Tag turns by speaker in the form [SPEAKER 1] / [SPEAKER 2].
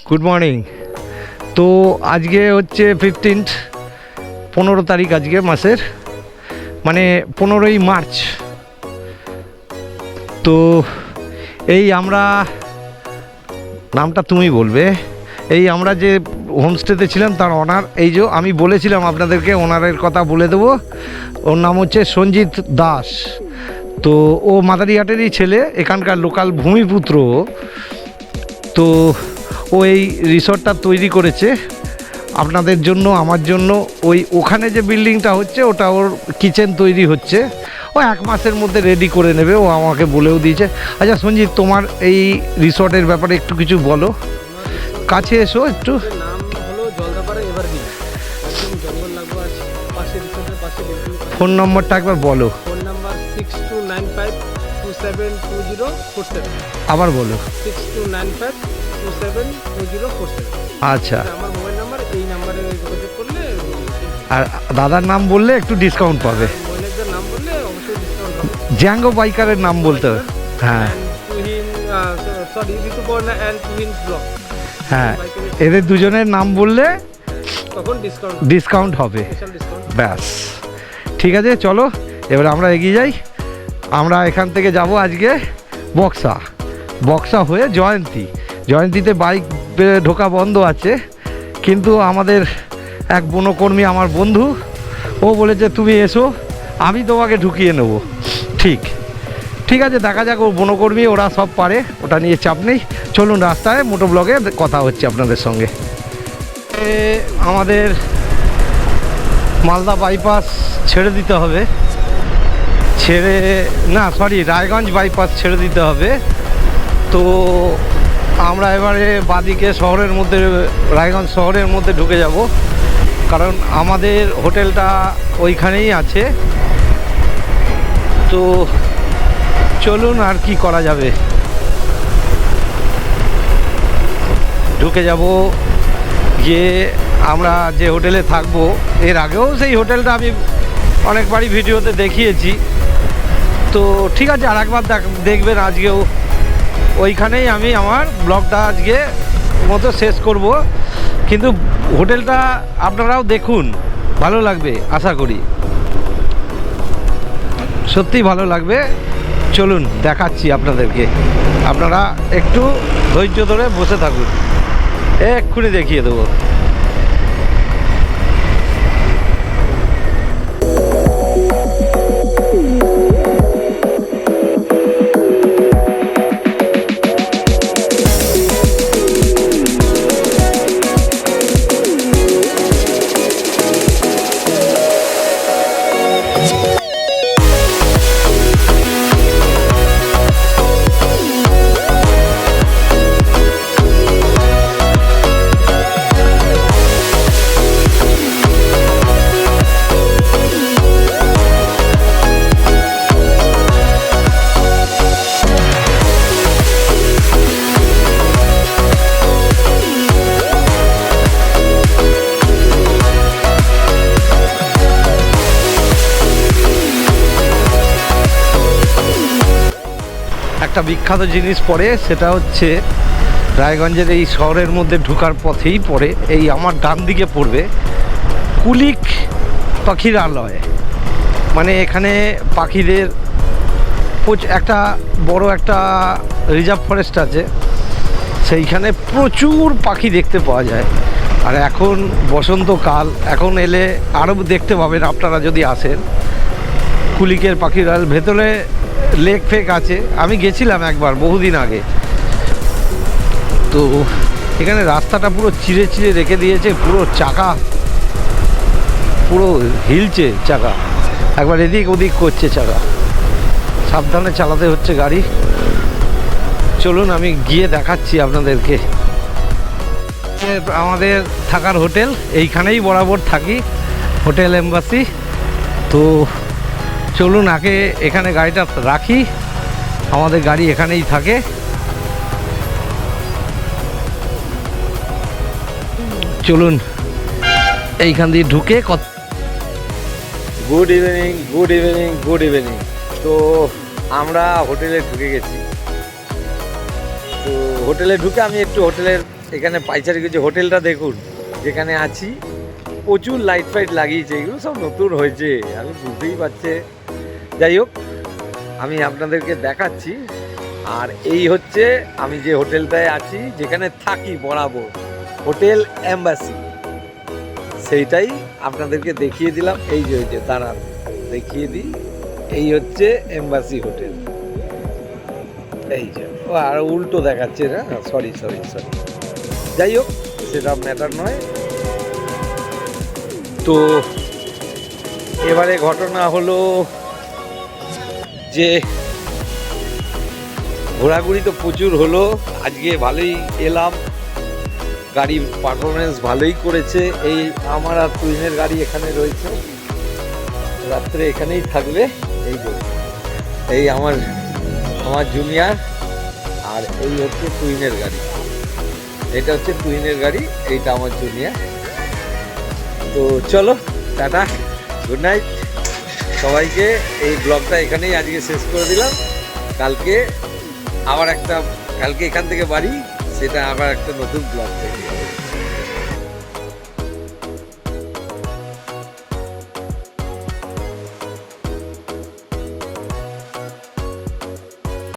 [SPEAKER 1] Good morning. তো আজকে হচ্ছে 15 তারিখ আজকে মাসের, মানে 15ই মার্চ। তো এই আমরা, নামটা তুমি বলবে, এই আমরা যে হোমস্টেতে ছিলাম তার ওনার, এই যে আমি বলেছিলাম আপনাদেরকে ওনারের কথা বলে দেবো। ওর নাম হচ্ছে সঞ্জিত দাস। তো ও মাদারিহাটেরই ছেলে, এখানকার লোকাল ভূমিপুত্র। তো ও এই রিসর্টটা তৈরি করেছে আপনাদের জন্য, আমার জন্য। ওখানে যে বিল্ডিংটা হচ্ছে ওটা ওর কিচেন তৈরি হচ্ছে, ও 1 মাসের মধ্যে রেডি করে নেবে, ও আমাকে বলেও দিয়েছে। আচ্ছা সঞ্জিত, তোমার এই রিসর্টের ব্যাপারে একটু কিছু বলো। কাছে এসো একটু।
[SPEAKER 2] নাম হলো জলদাপাড়া এভারগ্রিন, একদম জঙ্গল লাগোয়া আছে, পাশে রিসোর্টের পাশে।
[SPEAKER 1] ফোন নম্বরটা একবার বলো।
[SPEAKER 2] Phone number 6295272047।
[SPEAKER 1] আবার বলো।
[SPEAKER 2] 6295272047।
[SPEAKER 1] আচ্ছা,
[SPEAKER 2] আমার মোবাইল নাম্বার, এই নাম্বারে যোগাযোগ করলে।
[SPEAKER 1] আর দাদার নাম বললে একটু ডিসকাউন্ট পাবে।
[SPEAKER 2] মহিলাদের নাম বললে অবশ্যই ডিসকাউন্ট হবে।
[SPEAKER 1] জ্যাঙ্গো বাইকারের নাম বলতে হবে। হ্যাঁ
[SPEAKER 2] ঋতুপর্ণা অ্যান্ড তুহিন ব্লগ।
[SPEAKER 1] হ্যাঁ, এদের দুজনের নাম বললে
[SPEAKER 2] তখন
[SPEAKER 1] ডিসকাউন্ট হবে।
[SPEAKER 2] ডিসকাউন্ট।
[SPEAKER 1] ব্যাস, ঠিক আছে, চলো এবার আমরা এগিয়ে যাই। আমরা এখান থেকে যাব আজকে বক্সা হয়ে জয়ন্তীতে বাইক ঢোকা বন্ধ আছে, কিন্তু আমাদের এক বনকর্মী, আমার বন্ধু, ও বলেছে তুমি এসো, আমি তোমাকে ঢুকিয়ে নেব। ঠিক আছে, দেখা যাক। ও বনকর্মী, ওরা সব পারে, ওটা নিয়ে চাপ নেই। চলুন রাস্তায় মোটো ব্লগে কথা হচ্ছে আপনাদের সঙ্গে। আমাদের মালদা বাইপাস ছেড়ে দিতে হবে, রায়গঞ্জ বাইপাস ছেড়ে দিতে হবে। তো আমরা এবারে বাদিকে রায়গঞ্জ শহরের মধ্যে ঢুকে যাব, কারণ আমাদের হোটেলটা ওইখানেই আছে। তো চলুন, আর কি করা যাবে, ঢুকে যাব। গিয়ে আমরা যে হোটেলে থাকবো, এর আগেও সেই হোটেলটা আমি অনেকবারই ভিডিওতে দেখিয়েছি। তো ঠিক আছে, আর একবার দেখবেন আজকেও। ওইখানেই আমি আমার ব্লগটা আজকে মতো শেষ করব, কিন্তু হোটেলটা আপনারাও দেখুন, ভালো লাগবে আশা করি, সত্যিই ভালো লাগবে। চলুন দেখাচ্ছি আপনাদেরকে, আপনারা একটু ধৈর্য ধরে বসে থাকুন, এক্ষুনি দেখিয়ে দেবো। একটা বিখ্যাত জিনিস পড়ে, সেটা হচ্ছে রায়গঞ্জের এই শহরের মধ্যে ঢোকার পথেই পড়ে, এই আমার ডান দিকে পড়বে কুলিক পাখিরালয়। মানে এখানে পাখিদের একটা বড় একটা রিজার্ভ ফরেস্ট আছে, সেইখানে প্রচুর পাখি দেখতে পাওয়া যায়। আর এখন বসন্তকাল, এখন এলে আরও দেখতে পাবেন আপনারা যদি আসেন। কুলিকের পাখিরালয় ভেতরে লেক ফেক আছে, আমি গেছিলাম একবার বহুদিন আগে। তো এখানে রাস্তাটা পুরো চিড়ে রেখে দিয়েছে, পুরো চাকা পুরো হিলছে, চাকা একবার এদিক ওদিক করছে, চাকা সাবধানে চালাতে হচ্ছে গাড়ি। চলুন আমি গিয়ে দেখাচ্ছি আপনাদেরকে। আমাদের থাকার হোটেল এইখানেই বরাবর থাকি, হোটেল এম্বাসি। তো চলুন আগে এখানে গাড়িটা রাখি, আমাদের গাড়ি এখানেই থাকে। চলুন এইখান দিয়ে ঢুকে গুড ইভিনিং। তো আমরা হোটেলে ঢুকে গেছি। তো হোটেলে ঢুকে আমি একটু হোটেলের এখানে পাইচারি কিছু হোটেলটা দেখুন যেখানে আছি, প্রচুর লাইট ফাইট লাগিয়েছে, এগুলো সব নতুন হয়েছে, আমি বুঝতেই পারছে। যাই হোক, আমি আপনাদেরকে দেখাচ্ছি। আর এই হচ্ছে আমি যে হোটেলটায় আছি, যেখানে থাকি বরাবর, হোটেল এম্বাসি, সেইটাই আপনাদেরকে দেখিয়ে দিলাম। এই যে দাঁড়ান দেখিয়ে দিই, এই হচ্ছে এম্বাসি হোটেল। এই যে ও আর উল্টো দেখাচ্ছে না, সরি। যাই হোক, সেটা ম্যাটার নয়। তো এবারে ঘটনা হলো যে ঘোরাঘুরি তো প্রচুর হলো, আজকে ভালোই এলাম, গাড়ির পারফরমেন্স ভালোই করেছে। এই আমার আর তুহিনের গাড়ি এখানে রয়েছে, রাত্রে এখানেই থাকবে। এই যে এই আমার জুনিয়র, আর এই হচ্ছে তুহিনের গাড়ি, এটা হচ্ছে তুহিনের গাড়ি, এইটা আমার জুনিয়র। তো চলো, টাটা, গুড নাইট সবাইকে। এই ব্লগটা এখানেই আজকে শেষ করে দিলাম। কালকে আবার কালকে এখান থেকে বাড়ি, সেটা আবার একটা নতুন ব্লগ থেকে